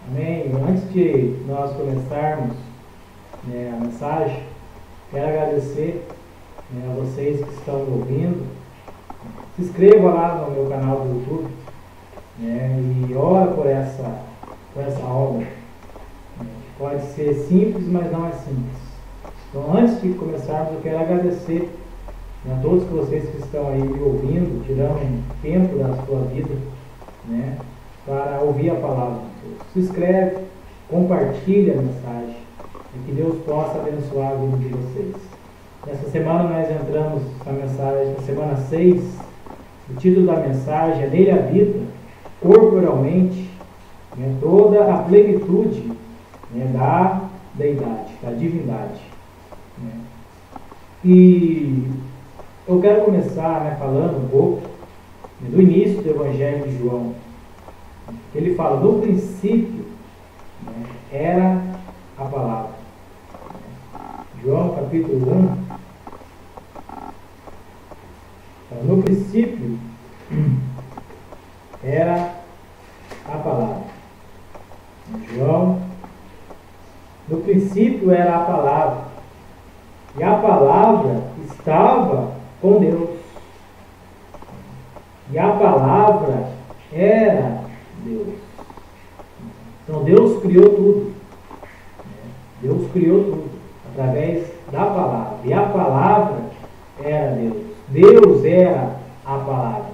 Amém? Antes de nós começarmos, a mensagem, quero agradecer, a vocês que estão me ouvindo. Se inscreva lá no meu canal do YouTube, e ora por essa obra. Pode ser simples, mas não é simples. Então, antes de começarmos, eu quero agradecer a todos vocês que estão aí me ouvindo, tirando um tempo da sua vida, para ouvir a palavra de Deus. Se inscreve, compartilha a mensagem, e que Deus possa abençoar a vida de vocês. Nessa semana nós entramos na mensagem, na semana 6, o título da mensagem é Nele habita corporalmente toda a plenitude da deidade, da divindade. E eu quero começar falando um pouco do início do Evangelho de João. Ele fala, no princípio era a palavra. João capítulo 1. No princípio era a palavra. João, no princípio era a palavra. E a palavra estava com Deus. E a palavra era Deus. Então Deus criou tudo. Deus criou tudo através da palavra. E a palavra era Deus. Deus era a palavra.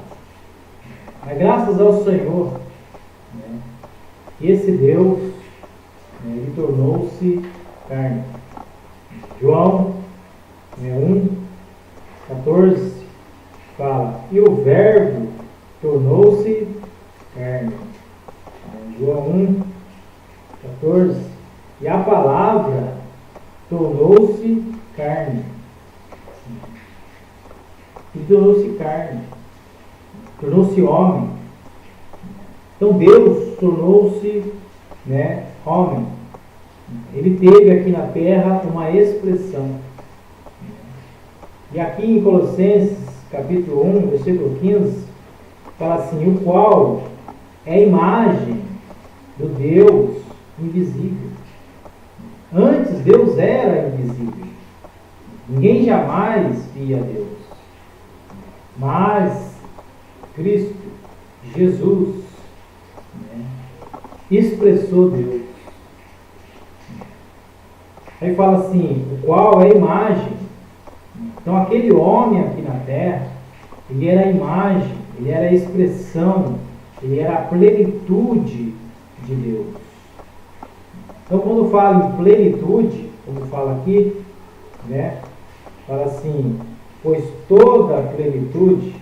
Mas graças ao Senhor, esse Deus, ele tornou-se carne. João 1,14 fala, e o verbo tornou-se carne. João 1,14, e a palavra tornou-se carne. E tornou-se carne. Tornou-se homem. Então Deus tornou-se homem. Ele teve aqui na terra uma expressão. E aqui em Colossenses capítulo 1, versículo 15, fala assim, o qual é a imagem do Deus invisível. Antes Deus era invisível. Ninguém jamais via Deus. Mas Cristo, Jesus, expressou Deus. Aí fala assim, o qual é a imagem. Então aquele homem aqui na terra, ele era a imagem, ele era a expressão, ele era a plenitude de Deus. Então quando fala em plenitude, como fala aqui, fala assim, pois toda a plenitude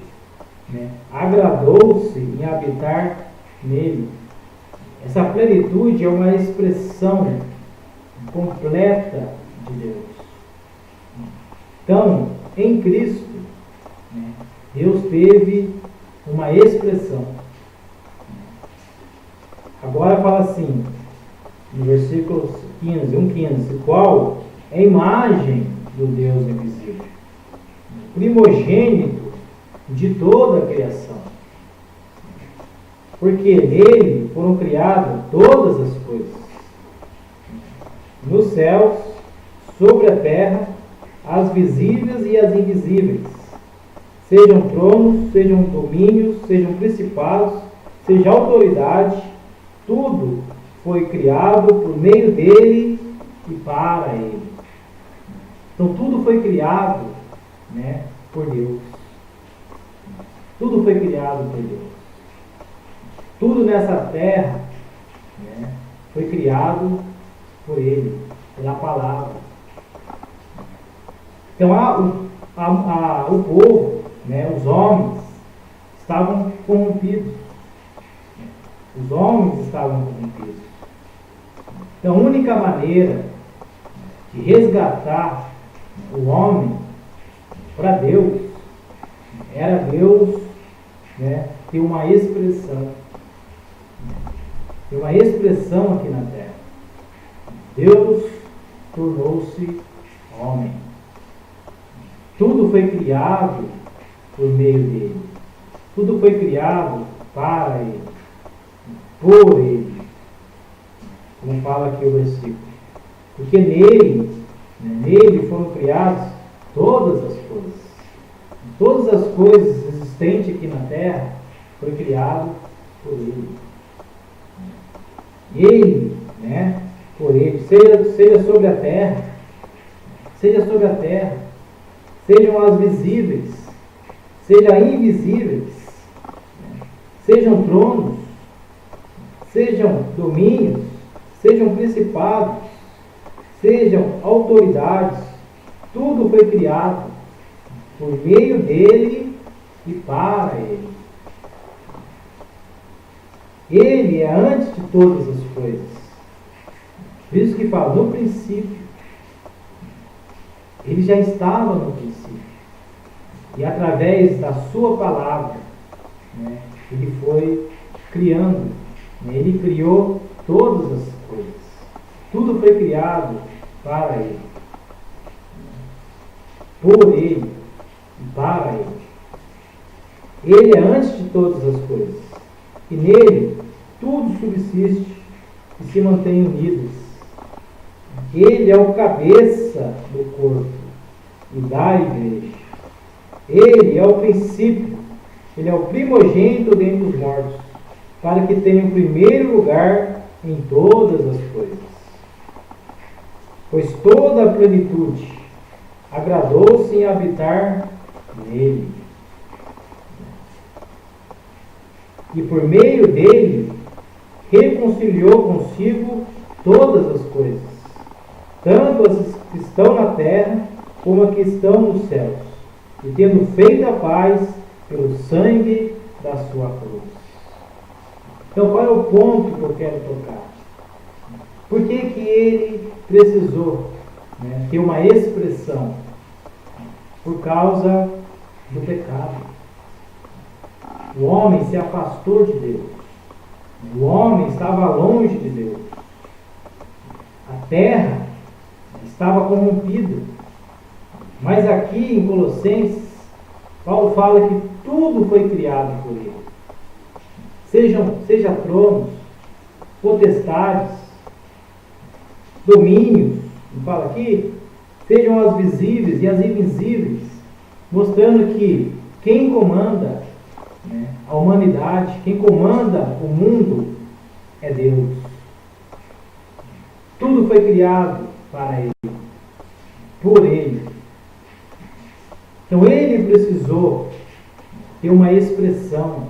agradou-se em habitar nele. Essa plenitude é uma expressão completa de Deus. Então, em Cristo, Deus teve uma expressão. Agora fala assim, no versículo 15, 1,15, qual é a imagem do Deus invisível, primogênito de toda a criação, porque nele foram criadas todas as coisas, nos céus, sobre a terra, as visíveis e as invisíveis, sejam tronos, sejam domínios, sejam principados, seja autoridade, tudo foi criado por meio dele e para ele. Então tudo foi criado por Deus. Tudo foi criado por Deus. Tudo nessa terra foi criado por Ele, pela palavra. Então o povo, os homens, estavam corrompidos. Os homens estavam corrompidos. Então a única maneira de resgatar o homem para Deus era Deus ter uma expressão. Ter uma expressão aqui na terra. Deus tornou-se homem. Tudo foi criado por meio dele. Tudo foi criado para ele, por ele. como fala aqui o versículo. Porque nele foram criadas todas as coisas. Todas as coisas existentes aqui na terra foi criado por Ele. Ele, por Ele, seja sobre a terra, sejam as visíveis, sejam invisíveis, sejam tronos, sejam domínios, sejam principados, sejam autoridades, tudo foi criado por meio dele e para ele. Ele é antes de todas as coisas. Por isso que fala, no princípio. Ele já estava no princípio. E através da sua palavra, ele foi criando. Ele criou todas as coisas. Tudo foi criado para ele. Por ele e para ele. Ele é antes de todas as coisas. E nele tudo subsiste e se mantém unidas. Ele é o cabeça do corpo e da igreja. Ele é o princípio, ele é o primogênito dentre os mortos, para que tenha o primeiro lugar em todas as coisas. Pois toda a plenitude agradou-se em habitar nele. E por meio dele reconciliou consigo todas as coisas, tanto as que estão na terra como as que estão nos céus, e tendo feito a paz pelo sangue da sua cruz. Então, qual é o ponto que eu quero tocar? Por que ele precisou ter uma expressão? Por causa do pecado. O homem se afastou de Deus. O homem estava longe de Deus. A terra estava corrompida. Mas aqui em Colossenses, Paulo fala que tudo foi criado por ele. Seja tronos, potestades, domínios, ele fala aqui, sejam as visíveis e as invisíveis, mostrando que quem comanda a humanidade, quem comanda o mundo é Deus. Tudo foi criado para Ele, por Ele. Então Ele precisou ter uma expressão,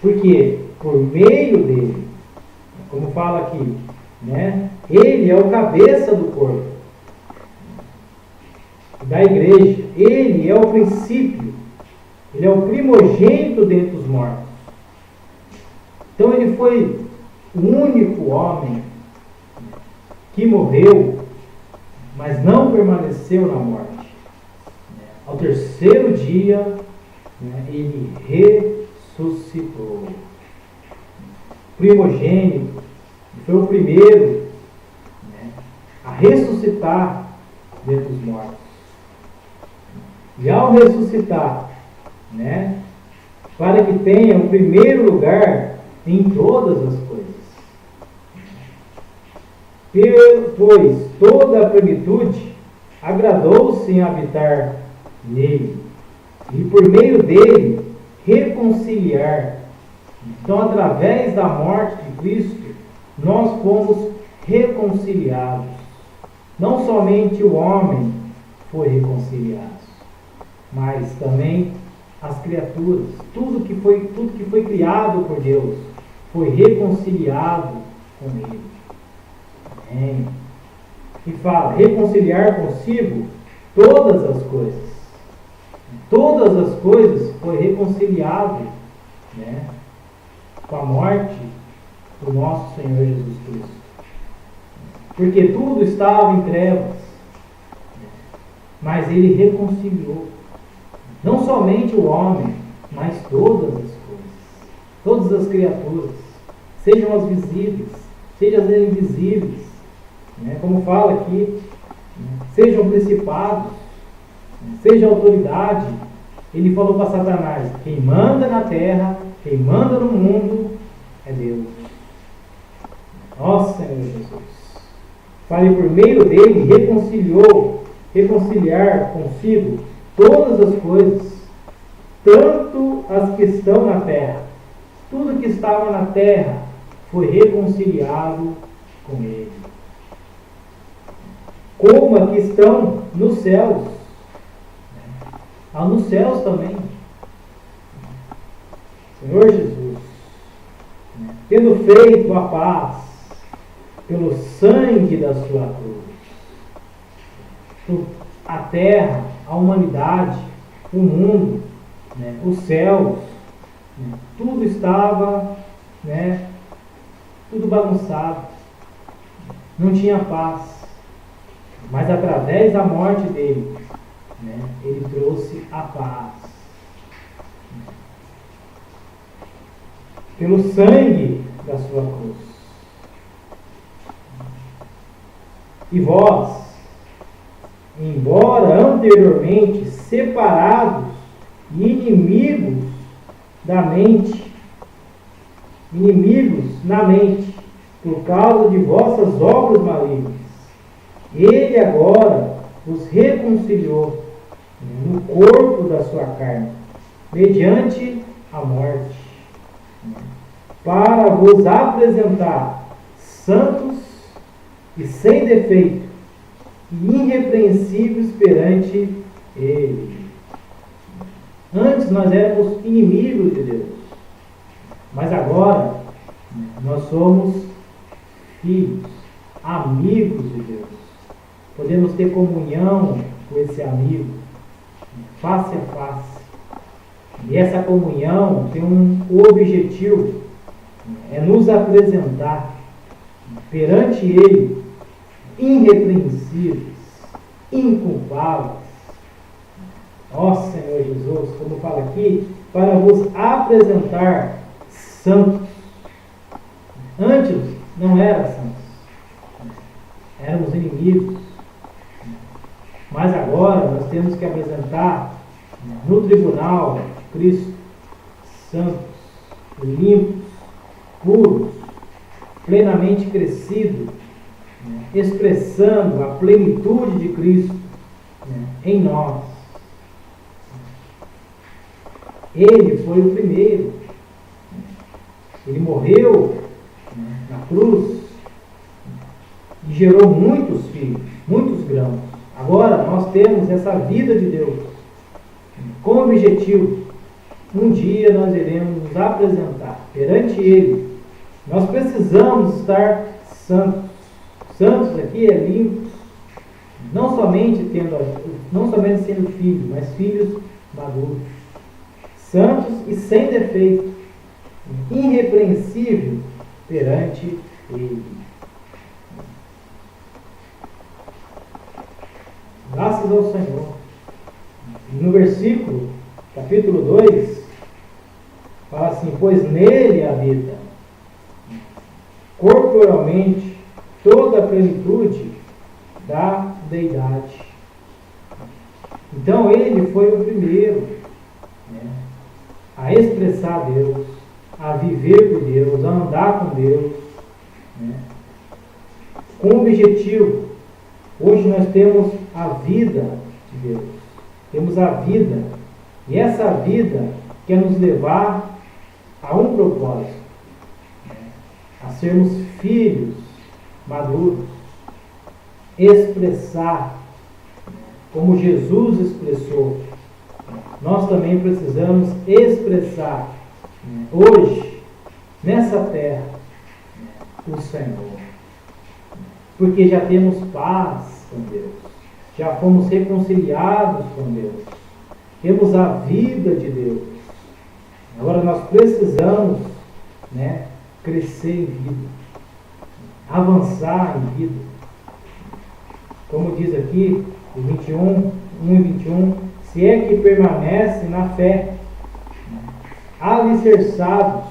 porque por meio dele, como fala aqui, Ele é o cabeça do corpo, da igreja. Ele é o princípio, ele é o primogênito dentre os mortos. Então ele foi o único homem que morreu, mas não permaneceu na morte. Ao terceiro dia, ele ressuscitou. Primogênito, foi o primeiro a ressuscitar dentre os mortos. E ao ressuscitar, para que tenha o primeiro lugar em todas as coisas. Pois toda a plenitude agradou-se em habitar nele, e por meio dele reconciliar. Então, através da morte de Cristo, nós fomos reconciliados. Não somente o homem foi reconciliado, mas também as criaturas, tudo que foi criado por Deus, foi reconciliado com Ele. Amém. E fala, reconciliar consigo todas as coisas. Todas as coisas foi reconciliado, com a morte do nosso Senhor Jesus Cristo. Porque tudo estava em trevas, mas Ele reconciliou. Não somente o homem, mas todas as coisas, todas as criaturas, sejam as visíveis, sejam as invisíveis, como fala aqui, sejam principados, seja autoridade. Ele falou para Satanás: quem manda na terra, quem manda no mundo é Deus. Senhor Jesus, para por meio dele reconciliar consigo todas as coisas, tanto as que estão na terra. Tudo que estava na terra foi reconciliado com ele. Como a que estão nos céus. Há nos céus também. Senhor Jesus, tendo feito a paz pelo sangue da sua cruz, a terra, a humanidade, o mundo, os céus, tudo estava, tudo bagunçado, não tinha paz, mas através da morte dele, ele trouxe a paz. Pelo sangue da sua cruz. E vós, embora anteriormente separados e inimigos na mente, por causa de vossas obras malignas, ele agora os reconciliou no corpo da sua carne, mediante a morte, para vos apresentar santos e sem defeito e irrepreensíveis perante ele. Antes nós éramos inimigos de Deus, mas agora nós somos filhos, amigos de Deus. Podemos ter comunhão com esse amigo, face a face. E essa comunhão tem um objetivo, é nos apresentar perante ele irrepreensíveis, inculpáveis. Ó Senhor Jesus, como fala aqui, para vos apresentar santos. Antes não era santos, éramos inimigos. Mas agora nós temos que apresentar no tribunal Cristo santos, limpos, puros, plenamente crescidos, expressando a plenitude de Cristo em nós. Ele foi o primeiro. Ele morreu na cruz e gerou muitos filhos, muitos grãos. Agora nós temos essa vida de Deus com objetivo. Um dia nós iremos nos apresentar perante Ele. Nós precisamos estar santos. Santos aqui é limpos, não somente sendo filhos, mas filhos maduros. Santos e sem defeito, irrepreensível perante Ele. Graças ao Senhor. No versículo, capítulo 2, fala assim: pois nele habita corporalmente toda a plenitude da deidade. Então ele foi o primeiro a expressar Deus, a viver por Deus, a andar com Deus, com o objetivo. Hoje nós temos a vida de Deus, temos a vida, e essa vida quer nos levar a um propósito, a sermos filhos maduros, expressar como Jesus expressou. Nós também precisamos expressar hoje, nessa terra, o Senhor. Porque já temos paz com Deus, já fomos reconciliados com Deus, temos a vida de Deus. Agora nós precisamos crescer em vida, avançar em vida. Como diz aqui, o 1 e 21, se é que permanece na fé, alicerçados.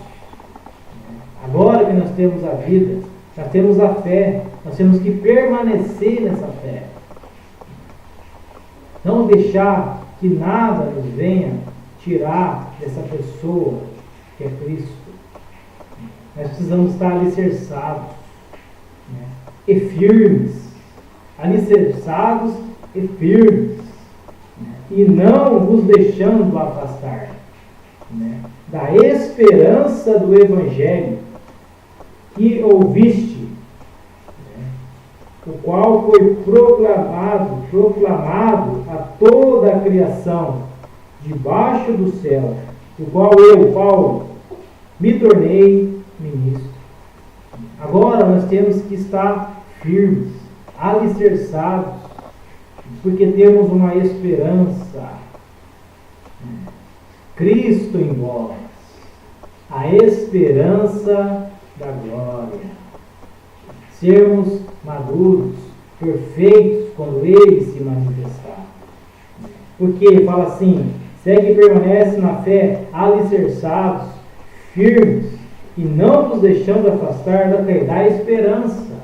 Agora que nós temos a vida, nós temos a fé, nós temos que permanecer nessa fé. Não deixar que nada nos venha tirar dessa pessoa que é Cristo. Nós precisamos estar alicerçados, e firmes. Alicerçados e firmes. E não vos deixando afastar, né, da esperança do Evangelho que ouviste, né, o qual foi proclamado a toda a criação debaixo do céu, do qual eu, Paulo, me tornei ministro. Agora nós temos que estar firmes, alicerçados, porque temos uma esperança. Cristo em vós, a esperança da glória. Sermos maduros, perfeitos, quando Ele se manifestar. Porque fala assim, segue e permanece na fé, alicerçados, firmes, e não nos deixando afastar da esperança,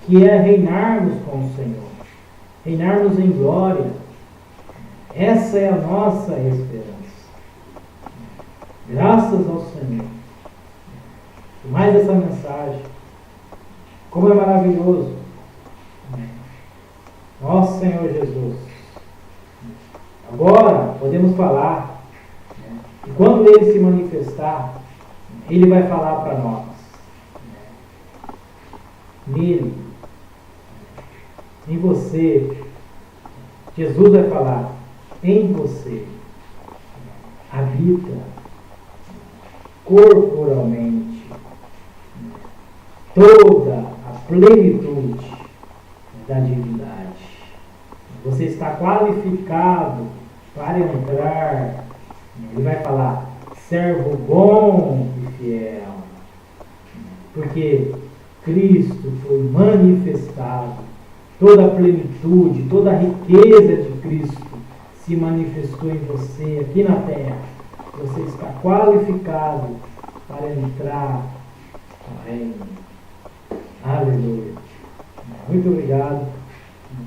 que é reinarmos com o Senhor, reinarmos em glória. Essa é a nossa esperança. Graças ao Senhor. E mais essa mensagem. Como é maravilhoso. Nosso Senhor Jesus. Agora podemos falar, que quando Ele se manifestar, Ele vai falar para nós. Nele, em você, Jesus vai falar, em você, habita corporalmente toda a plenitude da divindade. Você está qualificado para entrar. Ele vai falar, servo bom e fiel, porque Cristo foi manifestado, toda a plenitude, toda a riqueza de Cristo se manifestou em você aqui na terra. Você está qualificado para entrar no reino. Aleluia. Muito obrigado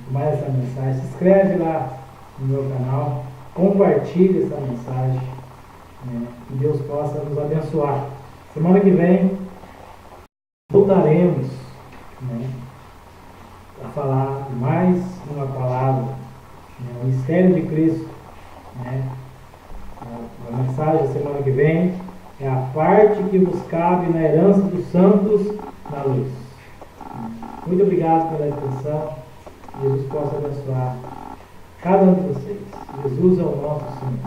por mais essa mensagem. Se inscreve lá no meu canal, compartilhe essa mensagem, que Deus possa nos abençoar. Semana que vem voltaremos, a falar mais uma palavra, o mistério de Cristo. A mensagem da semana que vem é a parte que vos cabe na herança dos santos na luz. Muito obrigado pela atenção. Jesus possa abençoar cada um de vocês. Jesus é o nosso Senhor.